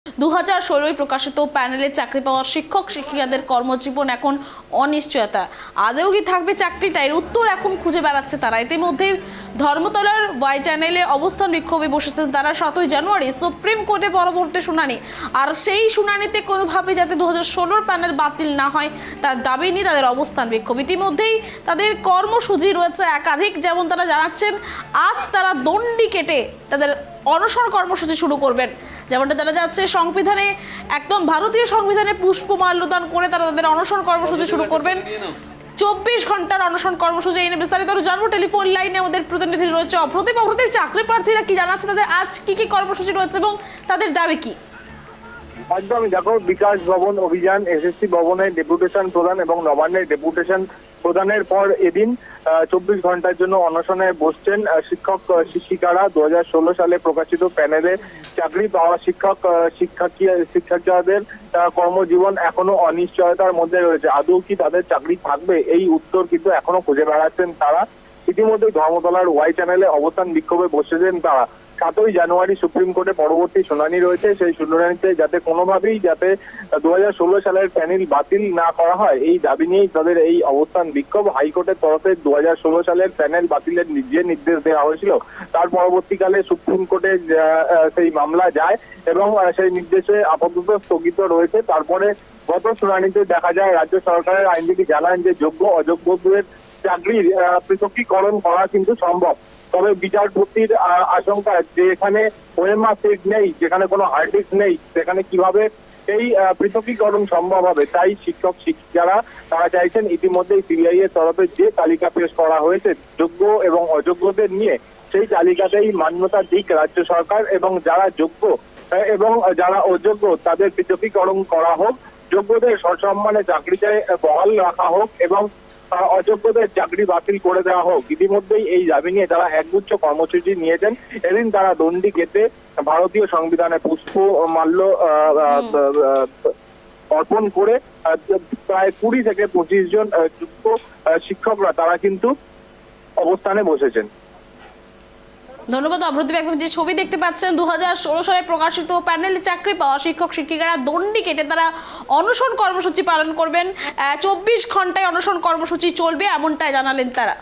2016 প্রকাশিত প্যানেলে চাকরি পাওয়া শিক্ষক শিক্ষিকাদের কর্মজীবন এখন অনিশ্চয়তা। আদৌ কি থাকবে চাকরিটা, এর উত্তর এখন খুঁজে বেড়াচ্ছে তারা। ইতিমধ্যে ধর্মতলার ওয়াই চ্যানেলে অবস্থান বিক্ষোভে বসেছেন তারা। 7ই জানুয়ারি সুপ্রিম কোর্টে পরবর্তী শুনানি, আর সেই শুনানিতে কোনোভাবে যাতে 2016 প্যানেল বাতিল না হয় তার দাবি নিয়ে তাদের অবস্থান বিক্ষোভ। ইতিমধ্যেই তাদের কর্মসূচি রয়েছে একাধিক, যেমন তারা জানাচ্ছেন আজ তারা দণ্ডি কেটে তাদের অনশন কর্মসূচি শুরু করবেন। যেমনটা জানা যাচ্ছে, সংবিধানে একদম ভারতীয় সংবিধানে পুষ্পমাল্যদান করে তারা তাদের অনশন কর্মসূচি শুরু করবেন। 24 ঘন্টার অনশন কর্মসূচি। এই নিয়ে বিস্তারিত জানবো। টেলিফোন লাইনে আমাদের প্রতিনিধি রয়েছে অপ্রতিম। চাকরি প্রার্থীরা কি জানাচ্ছে, তাদের আজ কি কর্মসূচি রয়েছে এবং তাদের দাবি কি? একদম দেখো, বিকাশ ভবন অভিযান, এসএসসি ভবনে ডেপুটেশন প্রদান এবং নবান্নের ডেপুটেশন প্রদানের পর এদিন 24 ঘন্টার জন্য অনশনে বসছেন শিক্ষক শিক্ষিকারা। 2016 সালে প্রকাশিত প্যানেলে চাকরি পাওয়া শিক্ষার্থীদের কর্মজীবন এখনো অনিশ্চয়তার মধ্যে রয়েছে। আদৌ কি তাদের চাকরি থাকবে, এই উত্তর কিন্তু এখনো খুঁজে বেড়াচ্ছেন তারা। ইতিমধ্যে ধর্মতলার ওয়াই চ্যানেলে অবস্থান বিক্ষোভে বসেছেন তারা। 7ই জানুয়ারি সুপ্রিম কোর্টে পরবর্তী শুনানি রয়েছে। সেই শুনানিতে যাতে কোনোভাবেই 2016 সালের প্যানেল বাতিল না করা হয়, এই দাবি নিয়েই তাদের এই অবস্থান বিক্ষোভ। হাইকোর্টের তরফে 2016 সালের প্যানেল বাতিলের যে নির্দেশ দেওয়া হয়েছিল, তার পরবর্তীকালে সুপ্রিম কোর্টে সেই মামলা যায় এবং সেই নির্দেশে আপাতত স্থগিত রয়েছে। তারপরে গত শুনানিতে দেখা যায় রাজ্য সরকারের আইনজীবী জানান যে যোগ্য অযোগ্যদের চাকরির পৃথকীকরণ করা কিন্তু সম্ভব। তবে বিচারপতির আশঙ্কা যে এখানে ওএমআর সিট নেই, যেখানে কোনো হার্ড ডিস্ক নেই, সেখানে কিভাবে এই পৃথকীকরণ সম্ভব হবে। তাই শিক্ষক শিক্ষিকারা তারা চাইছেন ইতিমধ্যেই সিবিআই এর তরফে যে তালিকা পেশ করা হয়েছে যোগ্য এবং অযোগ্যদের নিয়ে, সেই তালিকাতেই মান্যতা দিক রাজ্য সরকার, এবং যারা যোগ্য এবং যারা অযোগ্য তাদের পৃথকীকরণ করা হোক, যোগ্যদের সসম্মানে চাকরিতে বহাল রাখা হোক এবং অযোগ্যদের চাকরি বাতিল করে দেওয়া হোক। ইতিমধ্যেই এই দাবি নিয়ে তারা একগুচ্ছ কর্মসূচি নিয়েছেন। এদিন তারা দণ্ডি কেটে ভারতীয় সংবিধানে পুষ্পমাল্য অর্পণ করে প্রায় 20 থেকে 25 জন যোগ্য শিক্ষকরা তারা কিন্তু অবস্থানে বসেছেন। ধন্যবাদ অপ্রতিম। একদম যে ছবি দেখতে পাচ্ছেন, 2016 সালে প্রকাশিত প্যানেলে চাকরি পাওয়া শিক্ষক শিক্ষিকারা দণ্ডি কেটে তারা অনশন কর্মসূচি পালন করবেন। 24 ঘন্টায় অনশন কর্মসূচি চলবে, এমনটাই জানালেন তারা।